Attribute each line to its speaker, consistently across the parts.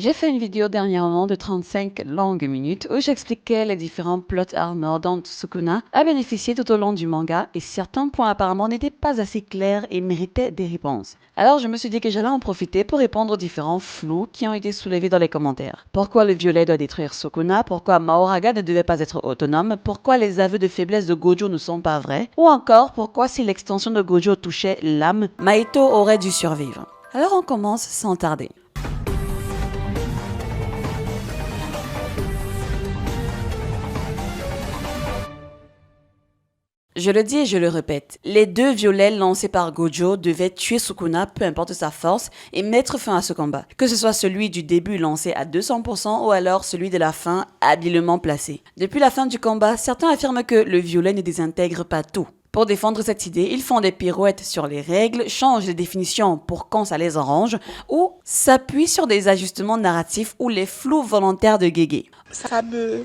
Speaker 1: J'ai fait une vidéo dernièrement de 35 longues minutes où j'expliquais les différents plot armor dont Sukuna a bénéficié tout au long du manga et certains points apparemment n'étaient pas assez clairs et méritaient des réponses. Alors je me suis dit que j'allais en profiter pour répondre aux différents flous qui ont été soulevés dans les commentaires. Pourquoi le violet doit détruire Sukuna? Pourquoi Mahoraga ne devait pas être autonome? Pourquoi les aveux de faiblesse de Gojo ne sont pas vrais? Ou encore pourquoi si l'extension de Gojo touchait l'âme, Mahito aurait dû survivre? Alors on commence sans tarder. Je le dis et je le répète, les deux violets lancés par Gojo devaient tuer Sukuna, peu importe sa force, et mettre fin à ce combat. Que ce soit celui du début lancé à 200% ou alors celui de la fin habilement placé. Depuis la fin du combat, certains affirment que le violet ne désintègre pas tout. Pour défendre cette idée, ils font des pirouettes sur les règles, changent les définitions pour quand ça les arrange, ou s'appuient sur des ajustements narratifs ou les flous volontaires de Gege.
Speaker 2: Ça me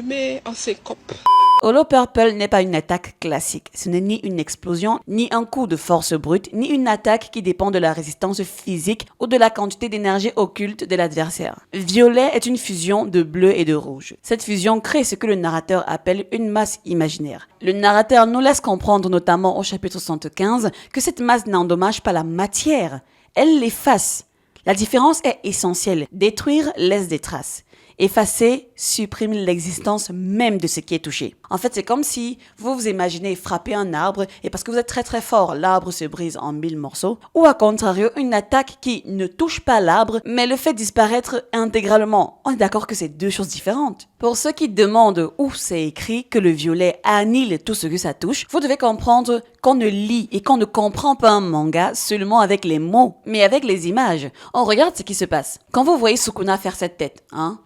Speaker 2: met en syncope.
Speaker 1: Holo Purple n'est pas une attaque classique. Ce n'est ni une explosion, ni un coup de force brute, ni une attaque qui dépend de la résistance physique ou de la quantité d'énergie occulte de l'adversaire. Violet est une fusion de bleu et de rouge. Cette fusion crée ce que le narrateur appelle une masse imaginaire. Le narrateur nous laisse comprendre, notamment au chapitre 75, que cette masse n'endommage pas la matière, elle l'efface. La différence est essentielle. Détruire laisse des traces. Effacer supprime l'existence même de ce qui est touché. En fait, c'est comme si vous vous imaginez frapper un arbre et parce que vous êtes très très fort, l'arbre se brise en 1000 morceaux. Ou à contrario, une attaque qui ne touche pas l'arbre mais le fait disparaître intégralement. On est d'accord que c'est deux choses différentes. Pour ceux qui demandent où c'est écrit que le violet annihile tout ce que ça touche, vous devez comprendre qu'on ne lit et qu'on ne comprend pas un manga seulement avec les mots, mais avec les images. On regarde ce qui se passe. Quand vous voyez Sukuna faire cette tête,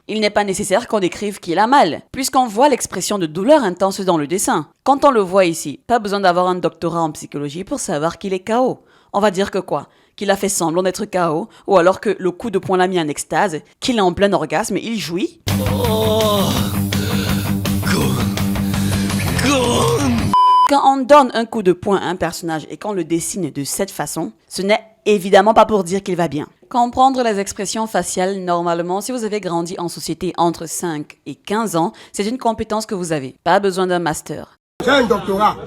Speaker 1: il n'est pas nécessaire qu'on décrive qu'il a mal, puisqu'on voit l'expression de douleur intense dans le dessin. Quand on le voit ici, pas besoin d'avoir un doctorat en psychologie pour savoir qu'il est KO. On va dire que quoi? Qu'il a fait semblant d'être KO, ou alors que le coup de poing l'a mis en extase, qu'il est en plein orgasme et il jouit. Quand on donne un coup de poing à un personnage et qu'on le dessine de cette façon, ce n'est évidemment pas pour dire qu'il va bien. Comprendre les expressions faciales, normalement, si vous avez grandi en société entre 5 et 15 ans, c'est une compétence que vous avez. Pas besoin d'un master.
Speaker 3: J'ai un doctorat.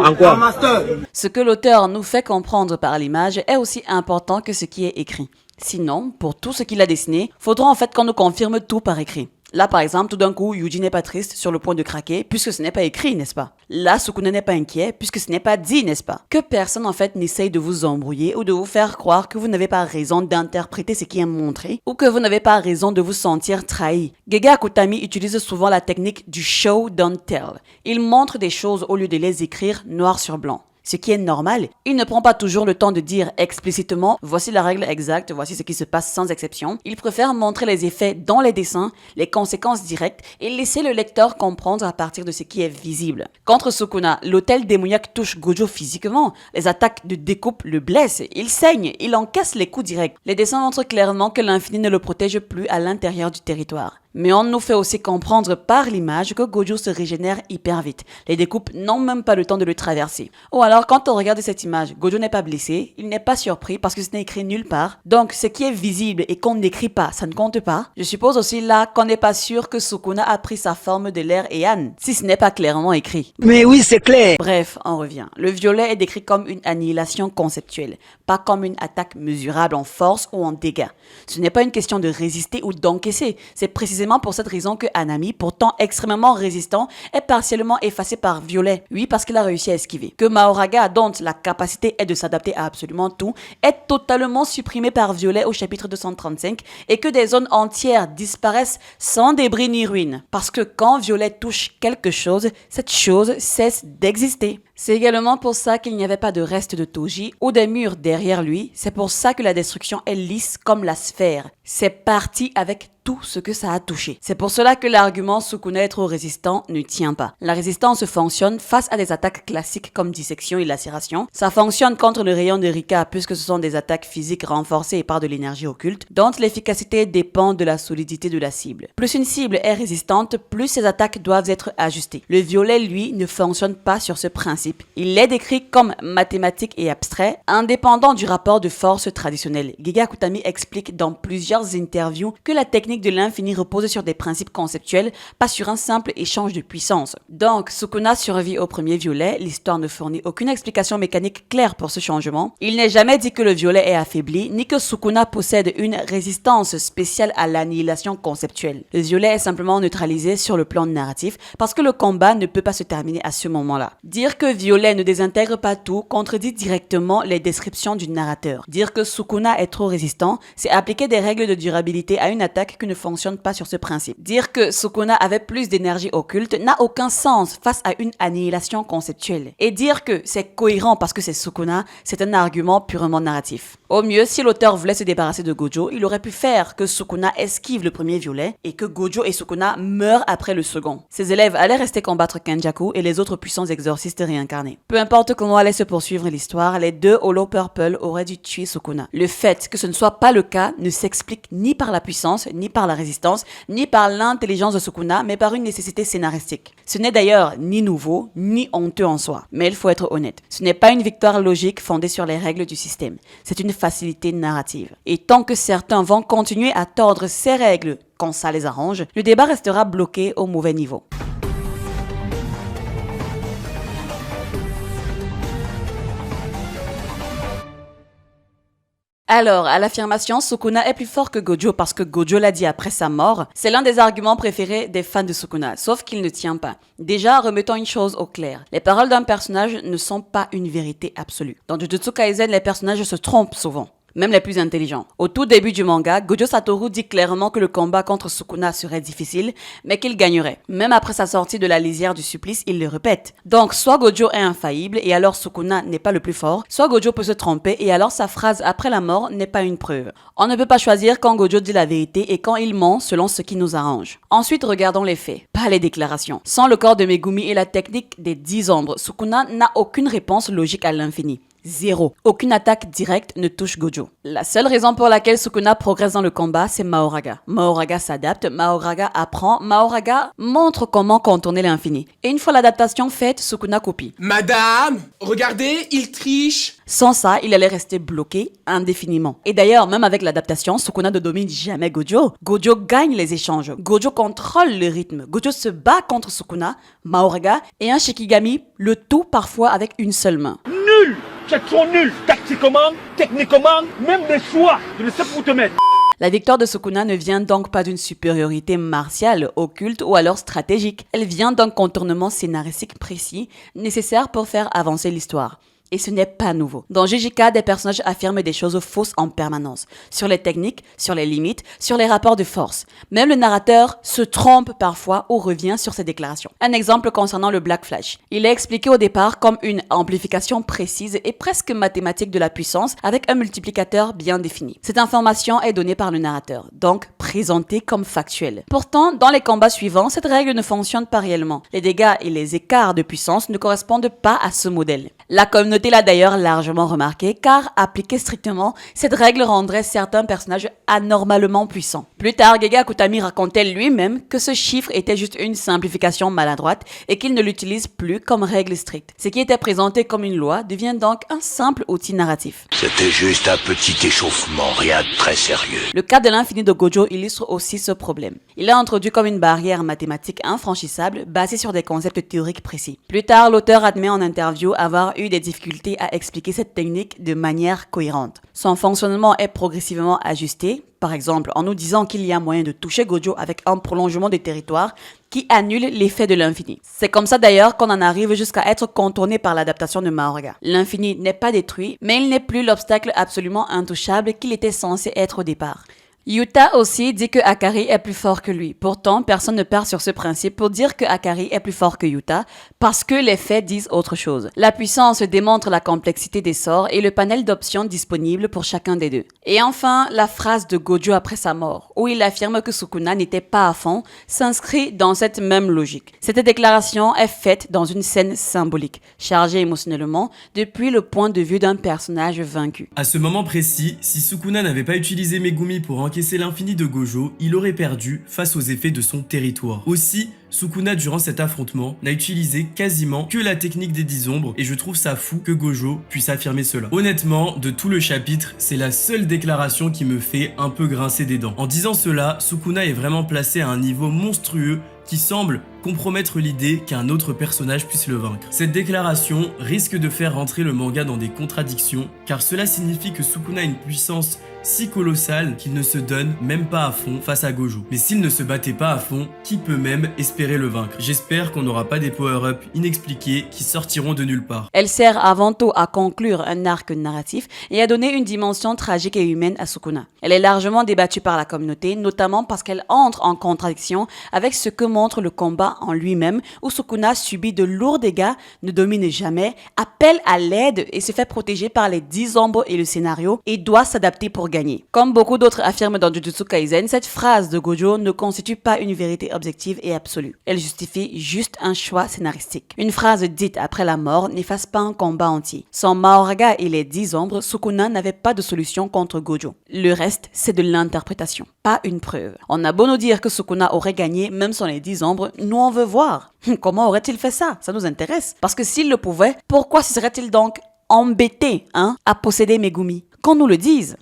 Speaker 3: En quoi? Un master.
Speaker 1: Ce que l'auteur nous fait comprendre par l'image est aussi important que ce qui est écrit. Sinon, pour tout ce qu'il a dessiné, faudra en fait qu'on nous confirme tout par écrit. Là, par exemple, tout d'un coup, Yuji n'est pas triste sur le point de craquer, puisque ce n'est pas écrit, n'est-ce pas? Là, Sukuna n'est pas inquiet, puisque ce n'est pas dit, n'est-ce pas? Que personne, en fait, n'essaye de vous embrouiller ou de vous faire croire que vous n'avez pas raison d'interpréter ce qui est montré, ou que vous n'avez pas raison de vous sentir trahi. Gege Akutami utilise souvent la technique du show don't tell. Il montre des choses au lieu de les écrire noir sur blanc. Ce qui est normal, il ne prend pas toujours le temps de dire explicitement « voici la règle exacte, voici ce qui se passe sans exception ». Il préfère montrer les effets dans les dessins, les conséquences directes et laisser le lecteur comprendre à partir de ce qui est visible. Contre Sukuna, l'hôtel démoniaque touche Gojo physiquement. Les attaques de découpe le blessent, il saigne, il encaisse les coups directs. Les dessins montrent clairement que l'infini ne le protège plus à l'intérieur du territoire. Mais on nous fait aussi comprendre par l'image que Gojo se régénère hyper vite. Les découpes n'ont même pas le temps de le traverser. Ou alors, quand on regarde cette image, Gojo n'est pas blessé, il n'est pas surpris parce que ce n'est écrit nulle part. Donc, ce qui est visible et qu'on n'écrit pas, ça ne compte pas. Je suppose aussi là qu'on n'est pas sûr que Sukuna a pris sa forme de l'air et Anne, si ce n'est pas clairement écrit.
Speaker 3: Mais oui, c'est clair.
Speaker 1: Bref, on revient. Le violet est décrit comme une annihilation conceptuelle, pas comme une attaque mesurable en force ou en dégâts. Ce n'est pas une question de résister ou d'encaisser, c'est précisément pour cette raison que Hanami, pourtant extrêmement résistant, est partiellement effacé par Violet. Oui, parce qu'il a réussi à esquiver. Que Mahoraga, dont la capacité est de s'adapter à absolument tout, est totalement supprimé par Violet au chapitre 235 et que des zones entières disparaissent sans débris ni ruines. Parce que quand Violet touche quelque chose, cette chose cesse d'exister. C'est également pour ça qu'il n'y avait pas de reste de Toji ou des murs derrière lui. C'est pour ça que la destruction est lisse comme la sphère. C'est parti avec tout ce que ça a touché. C'est pour cela que l'argument Sukuna est trop résistant ne tient pas. La résistance fonctionne face à des attaques classiques comme dissection et lacération. Ça fonctionne contre le rayon de Rika puisque ce sont des attaques physiques renforcées par de l'énergie occulte, dont l'efficacité dépend de la solidité de la cible. Plus une cible est résistante, plus ses attaques doivent être ajustées. Le violet, lui, ne fonctionne pas sur ce principe. Il est décrit comme mathématique et abstrait, indépendant du rapport de force traditionnel. Giga Akutami explique dans plusieurs interviews que la technique de l'infini repose sur des principes conceptuels, pas sur un simple échange de puissance. Donc, Sukuna survit au premier violet, l'histoire ne fournit aucune explication mécanique claire pour ce changement. Il n'est jamais dit que le violet est affaibli, ni que Sukuna possède une résistance spéciale à l'annihilation conceptuelle. Le violet est simplement neutralisé sur le plan narratif, parce que le combat ne peut pas se terminer à ce moment-là. Dire que violet ne désintègre pas tout contredit directement les descriptions du narrateur. Dire que Sukuna est trop résistant, c'est appliquer des règles de durabilité à une attaque qui ne fonctionne pas sur ce principe. Dire que Sukuna avait plus d'énergie occulte n'a aucun sens face à une annihilation conceptuelle. Et dire que c'est cohérent parce que c'est Sukuna, c'est un argument purement narratif. Au mieux, si l'auteur voulait se débarrasser de Gojo, il aurait pu faire que Sukuna esquive le premier violet et que Gojo et Sukuna meurent après le second. Ses élèves allaient rester combattre Kenjaku et les autres puissants exorcistes réincarnés. Peu importe comment allait se poursuivre l'histoire, les deux Hollow Purple auraient dû tuer Sukuna. Le fait que ce ne soit pas le cas ne s'explique ni par la puissance, ni par la résistance, ni par l'intelligence de Sukuna, mais par une nécessité scénaristique. Ce n'est d'ailleurs ni nouveau, ni honteux en soi. Mais il faut être honnête. Ce n'est pas une victoire logique fondée sur les règles du système. C'est une facilité narrative. Et tant que certains vont continuer à tordre ces règles quand ça les arrange, le débat restera bloqué au mauvais niveau. Alors, à l'affirmation Sukuna est plus fort que Gojo parce que Gojo l'a dit après sa mort, c'est l'un des arguments préférés des fans de Sukuna, sauf qu'il ne tient pas. Déjà, remettons une chose au clair. Les paroles d'un personnage ne sont pas une vérité absolue. Dans Jujutsu Kaisen, les personnages se trompent souvent. Même les plus intelligents. Au tout début du manga, Gojo Satoru dit clairement que le combat contre Sukuna serait difficile, mais qu'il gagnerait. Même après sa sortie de la lisière du supplice, il le répète. Donc, soit Gojo est infaillible et alors Sukuna n'est pas le plus fort, soit Gojo peut se tromper et alors sa phrase après la mort n'est pas une preuve. On ne peut pas choisir quand Gojo dit la vérité et quand il ment selon ce qui nous arrange. Ensuite, regardons les faits, pas les déclarations. Sans le corps de Megumi et la technique des 10 ombres, Sukuna n'a aucune réponse logique à l'infini. Zéro. Aucune attaque directe ne touche Gojo. La seule raison pour laquelle Sukuna progresse dans le combat, c'est Mahoraga. Mahoraga s'adapte, Mahoraga apprend, Mahoraga montre comment contourner l'infini. Et une fois l'adaptation faite, Sukuna copie.
Speaker 4: Madame, regardez, il triche.
Speaker 1: Sans ça, il allait rester bloqué indéfiniment. Et d'ailleurs, même avec l'adaptation, Sukuna ne domine jamais Gojo. Gojo gagne les échanges. Gojo contrôle le rythme. Gojo se bat contre Sukuna, Mahoraga et un Shikigami, le tout parfois avec une seule main.
Speaker 3: Nul. C'est trop nul. Tactiquement, techniquement, même des choix. Je ne sais pas où te mettre.
Speaker 1: La victoire de Sukuna ne vient donc pas d'une supériorité martiale, occulte ou alors stratégique. Elle vient d'un contournement scénaristique précis, nécessaire pour faire avancer l'histoire. Et ce n'est pas nouveau. Dans JJK, des personnages affirment des choses fausses en permanence. Sur les techniques, sur les limites, sur les rapports de force. Même le narrateur se trompe parfois ou revient sur ses déclarations. Un exemple concernant le Black Flash. Il est expliqué au départ comme une amplification précise et presque mathématique de la puissance avec un multiplicateur bien défini. Cette information est donnée par le narrateur, donc présentée comme factuelle. Pourtant, dans les combats suivants, cette règle ne fonctionne pas réellement. Les dégâts et les écarts de puissance ne correspondent pas à ce modèle. La communauté l'a d'ailleurs largement remarqué car, appliquée strictement, cette règle rendrait certains personnages anormalement puissants. Plus tard, Giga Akutami racontait lui-même que ce chiffre était juste une simplification maladroite et qu'il ne l'utilise plus comme règle stricte. Ce qui était présenté comme une loi devient donc un simple outil narratif.
Speaker 5: C'était juste un petit échauffement, rien de très sérieux.
Speaker 1: Le cas de l'infini de Gojo illustre aussi ce problème. Il est introduit comme une barrière mathématique infranchissable basée sur des concepts théoriques précis. Plus tard, l'auteur admet en interview avoir eu des difficultés à expliquer cette technique de manière cohérente. Son fonctionnement est progressivement ajusté, par exemple en nous disant qu'il y a moyen de toucher Gojo avec un prolongement des territoires qui annule l'effet de l'infini. C'est comme ça d'ailleurs qu'on en arrive jusqu'à être contourné par l'adaptation de Mahoraga. L'infini n'est pas détruit, mais il n'est plus l'obstacle absolument intouchable qu'il était censé être au départ. Yuta aussi dit que Akari est plus fort que lui. Pourtant, personne ne part sur ce principe pour dire que Akari est plus fort que Yuta parce que les faits disent autre chose. La puissance démontre la complexité des sorts et le panel d'options disponibles pour chacun des deux. Et enfin, la phrase de Gojo après sa mort, où il affirme que Sukuna n'était pas à fond, s'inscrit dans cette même logique. Cette déclaration est faite dans une scène symbolique, chargée émotionnellement, depuis le point de vue d'un personnage vaincu.
Speaker 6: À ce moment précis, si Sukuna n'avait pas utilisé Megumi pour encaisser l'infini de Gojo, il aurait perdu face aux effets de son territoire. Aussi, Sukuna durant cet affrontement n'a utilisé quasiment que la technique des 10 ombres et je trouve ça fou que Gojo puisse affirmer cela. Honnêtement, de tout le chapitre, c'est la seule déclaration qui me fait un peu grincer des dents. En disant cela, Sukuna est vraiment placé à un niveau monstrueux qui semble compromettre l'idée qu'un autre personnage puisse le vaincre. Cette déclaration risque de faire rentrer le manga dans des contradictions, car cela signifie que Sukuna a une puissance si colossale qu'il ne se donne même pas à fond face à Gojo. Mais s'il ne se battait pas à fond, qui peut même espérer le vaincre? J'espère qu'on n'aura pas des power-ups inexpliqués qui sortiront de nulle part.
Speaker 1: Elle sert avant tout à conclure un arc narratif et à donner une dimension tragique et humaine à Sukuna. Elle est largement débattue par la communauté, notamment parce qu'elle entre en contradiction avec ce que montre le combat en lui-même, où Sukuna subit de lourds dégâts, ne domine jamais, appelle à l'aide et se fait protéger par les 10 ombres et le scénario et doit s'adapter pour gagner. Comme beaucoup d'autres affirment dans Jujutsu Kaisen, cette phrase de Gojo ne constitue pas une vérité objective et absolue. Elle justifie juste un choix scénaristique. Une phrase dite après la mort n'efface pas un combat entier. Sans Mahoraga et les 10 ombres, Sukuna n'avait pas de solution contre Gojo. Le reste, c'est de l'interprétation, pas une preuve. On a beau nous dire que Sukuna aurait gagné même sans les 10 ombres, nous on veut voir. Comment aurait-il fait ça? Ça nous intéresse. Parce que s'il le pouvait, pourquoi se serait-il donc embêté à posséder Megumi? Qu'on nous le dise.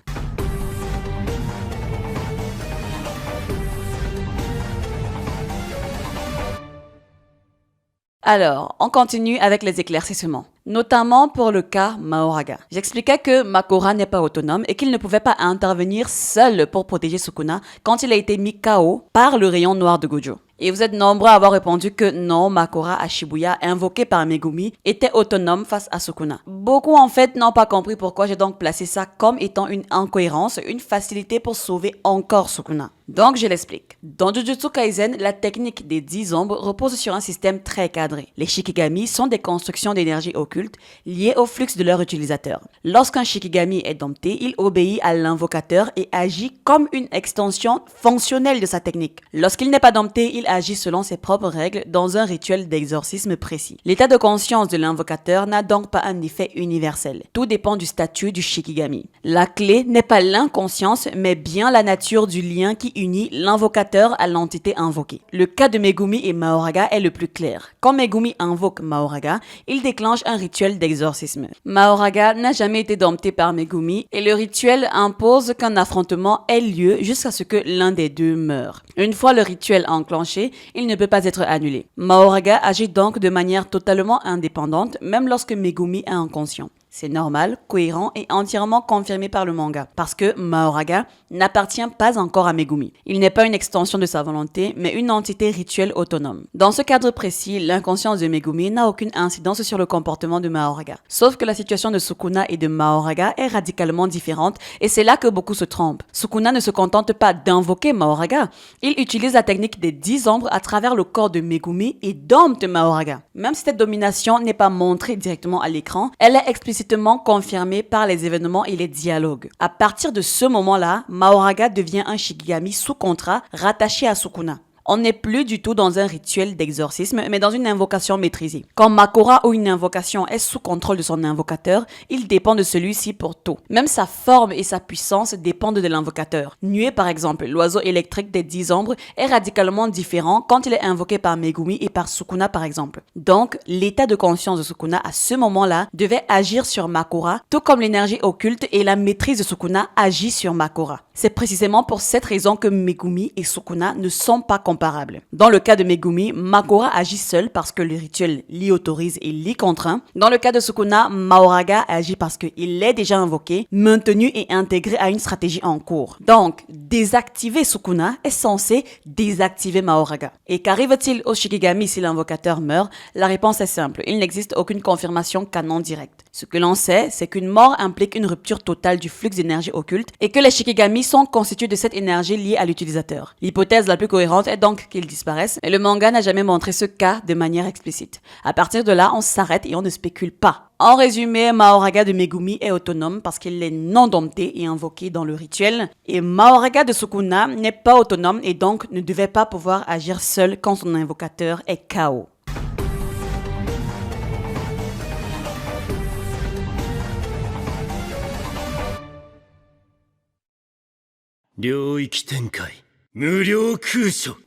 Speaker 1: Alors, on continue avec les éclaircissements. Notamment pour le cas Mahoraga. J'expliquais que Makora n'est pas autonome et qu'il ne pouvait pas intervenir seul pour protéger Sukuna quand il a été mis KO par le rayon noir de Gojo. Et vous êtes nombreux à avoir répondu que non, Makora à Shibuya, invoqué par Megumi, était autonome face à Sukuna. Beaucoup en fait n'ont pas compris pourquoi j'ai donc placé ça comme étant une incohérence, une facilité pour sauver encore Sukuna. Donc je l'explique. Dans Jujutsu Kaisen, la technique des 10 ombres repose sur un système très cadré. Les Shikigami sont des constructions d'énergie occulte liées au flux de leur utilisateur. Lorsqu'un Shikigami est dompté, il obéit à l'invocateur et agit comme une extension fonctionnelle de sa technique. Lorsqu'il n'est pas dompté, il agit selon ses propres règles dans un rituel d'exorcisme précis. L'état de conscience de l'invocateur n'a donc pas un effet universel. Tout dépend du statut du Shikigami. La clé n'est pas l'inconscience, mais bien la nature du lien qui unit l'invocateur à l'entité invoquée. Le cas de Megumi et Mahoraga est le plus clair. Quand Megumi invoque Mahoraga, il déclenche un rituel d'exorcisme. Mahoraga n'a jamais été dompté par Megumi et le rituel impose qu'un affrontement ait lieu jusqu'à ce que l'un des deux meure. Une fois le rituel enclenché, il ne peut pas être annulé. Mahoraga agit donc de manière totalement indépendante, même lorsque Megumi est inconscient. C'est normal, cohérent et entièrement confirmé par le manga, parce que Mahoraga n'appartient pas encore à Megumi. Il n'est pas une extension de sa volonté, mais une entité rituelle autonome. Dans ce cadre précis, l'inconscience de Megumi n'a aucune incidence sur le comportement de Mahoraga. Sauf que la situation de Sukuna et de Mahoraga est radicalement différente, et c'est là que beaucoup se trompent. Sukuna ne se contente pas d'invoquer Mahoraga, il utilise la technique des 10 ombres à travers le corps de Megumi et dompte Mahoraga. Même si cette domination n'est pas montrée directement à l'écran, elle est explicitement confirmée par les événements et les dialogues. À partir de ce moment-là, Mahoraga devient un Shikigami sous contrat rattaché à Sukuna. On n'est plus du tout dans un rituel d'exorcisme, mais dans une invocation maîtrisée. Quand Makora ou une invocation est sous contrôle de son invocateur, il dépend de celui-ci pour tout. Même sa forme et sa puissance dépendent de l'invocateur. Nuée par exemple, l'oiseau électrique des 10 ombres, est radicalement différent quand il est invoqué par Megumi et par Sukuna par exemple. Donc, l'état de conscience de Sukuna à ce moment-là devait agir sur Makora, tout comme l'énergie occulte et la maîtrise de Sukuna agit sur Makora. C'est précisément pour cette raison que Megumi et Sukuna ne sont pas comparables. Dans le cas de Megumi, Makora agit seul parce que le rituel l'y autorise et l'y contraint. Dans le cas de Sukuna, Mahoraga agit parce qu'il est déjà invoqué, maintenu et intégré à une stratégie en cours. Donc, désactiver Sukuna est censé désactiver Mahoraga. Et qu'arrive-t-il au Shikigami si l'invocateur meurt? La réponse est simple, il n'existe aucune confirmation canon directe. Ce que l'on sait, c'est qu'une mort implique une rupture totale du flux d'énergie occulte et que les Shikigami Yuji sont constitués de cette énergie liée à l'utilisateur. L'hypothèse la plus cohérente est donc qu'ils disparaissent, mais le manga n'a jamais montré ce cas de manière explicite. À partir de là, on s'arrête et on ne spécule pas. En résumé, Mahoraga de Megumi est autonome parce qu'il est non dompté et invoqué dans le rituel, et Mahoraga de Sukuna n'est pas autonome et donc ne devait pas pouvoir agir seul quand son invocateur est KO.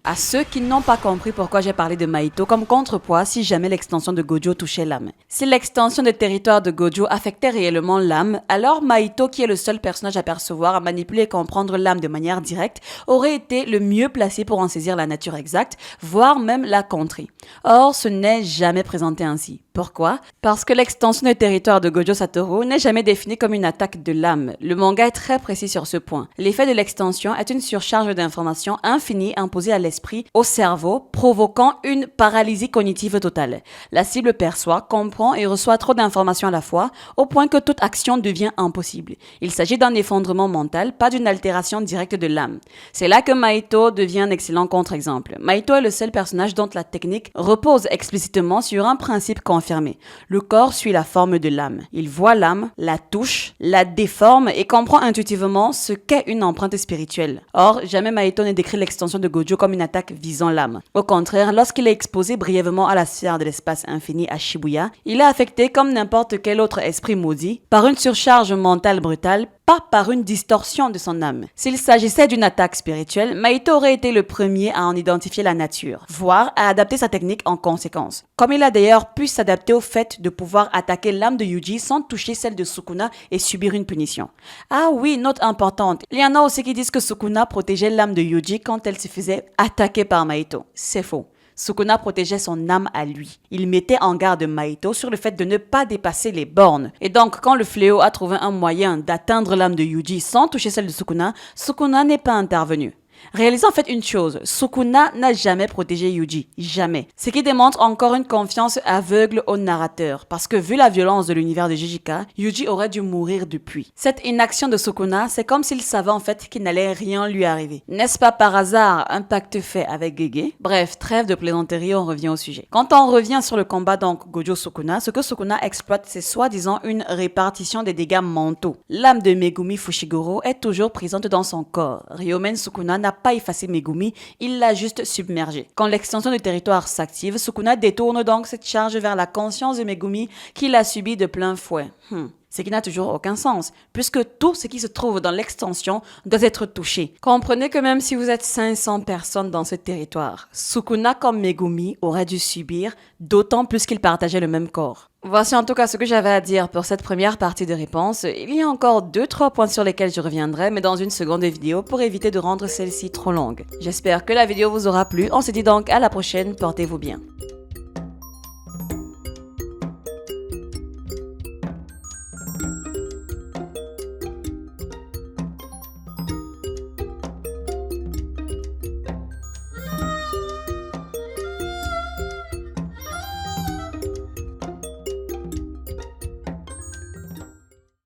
Speaker 1: À ceux qui n'ont pas compris pourquoi j'ai parlé de Mahito comme contrepoids si jamais l'extension de Gojo touchait l'âme. Si l'extension de territoire de Gojo affectait réellement l'âme, alors Mahito, qui est le seul personnage à percevoir, à manipuler et comprendre l'âme de manière directe, aurait été le mieux placé pour en saisir la nature exacte, voire même la contrer. Or, ce n'est jamais présenté ainsi. Pourquoi? Parce que l'extension de territoire de Gojo Satoru n'est jamais définie comme une attaque de l'âme. Le manga est très précis sur ce point. L'effet de l'extension est une surcharge d'informations infinie imposée à l'esprit, au cerveau, provoquant une paralysie cognitive totale. La cible perçoit, comprend et reçoit trop d'informations à la fois, au point que toute action devient impossible. Il s'agit d'un effondrement mental, pas d'une altération directe de l'âme. C'est là que Mahito devient un excellent contre-exemple. Mahito est le seul personnage dont la technique repose explicitement sur un principe confirmé. Le corps suit la forme de l'âme. Il voit l'âme, la touche, la déforme et comprend intuitivement ce qu'est une empreinte spirituelle. Or, jamais Mahito ne décrit l'extension de Gojo comme une attaque visant l'âme. Au contraire, lorsqu'il est exposé brièvement à la sphère de l'espace infini à Shibuya, il est affecté comme n'importe quel autre esprit maudit par une surcharge mentale brutale, pas par une distorsion de son âme. S'il s'agissait d'une attaque spirituelle, Mahito aurait été le premier à en identifier la nature, voire à adapter sa technique en conséquence. Comme il a d'ailleurs pu s'adapter au fait de pouvoir attaquer l'âme de Yuji sans toucher celle de Sukuna et subir une punition. Ah oui, note importante, il y en a aussi qui disent que Sukuna protégeait l'âme de Yuji quand elle se faisait attaquer par Mahito. C'est faux. Sukuna protégeait son âme à lui. Il mettait en garde Mahito sur le fait de ne pas dépasser les bornes. Et donc, quand le fléau a trouvé un moyen d'atteindre l'âme de Yuji sans toucher celle de Sukuna, Sukuna n'est pas intervenu. Réalisez en fait une chose, Sukuna n'a jamais protégé Yuji, jamais. Ce qui démontre encore une confiance aveugle au narrateur, parce que vu la violence de l'univers de Jujika, Yuji aurait dû mourir depuis. Cette inaction de Sukuna, c'est comme s'il savait en fait qu'il n'allait rien lui arriver. N'est-ce pas par hasard un pacte fait avec Gege? Bref, trêve de plaisanterie, on revient au sujet. Quand on revient sur le combat donc Gojo-Sukuna, ce que Sukuna exploite, c'est soi-disant une répartition des dégâts mentaux. L'âme de Megumi Fushiguro est toujours présente dans son corps. Ryomen Sukuna n'a pas effacé Megumi, il l'a juste submergé. Quand l'extension du territoire s'active, Sukuna détourne donc cette charge vers la conscience de Megumi qu'il a subi de plein fouet. Ce qui n'a toujours aucun sens, puisque tout ce qui se trouve dans l'extension doit être touché. Comprenez que même si vous êtes 500 personnes dans ce territoire, Sukuna comme Megumi aurait dû subir, d'autant plus qu'ils partageaient le même corps. Voici en tout cas ce que j'avais à dire pour cette première partie de réponse. Il y a encore 2-3 points sur lesquels je reviendrai, mais dans une seconde vidéo pour éviter de rendre celle-ci trop longue. J'espère que la vidéo vous aura plu. On se dit donc à la prochaine, portez-vous bien.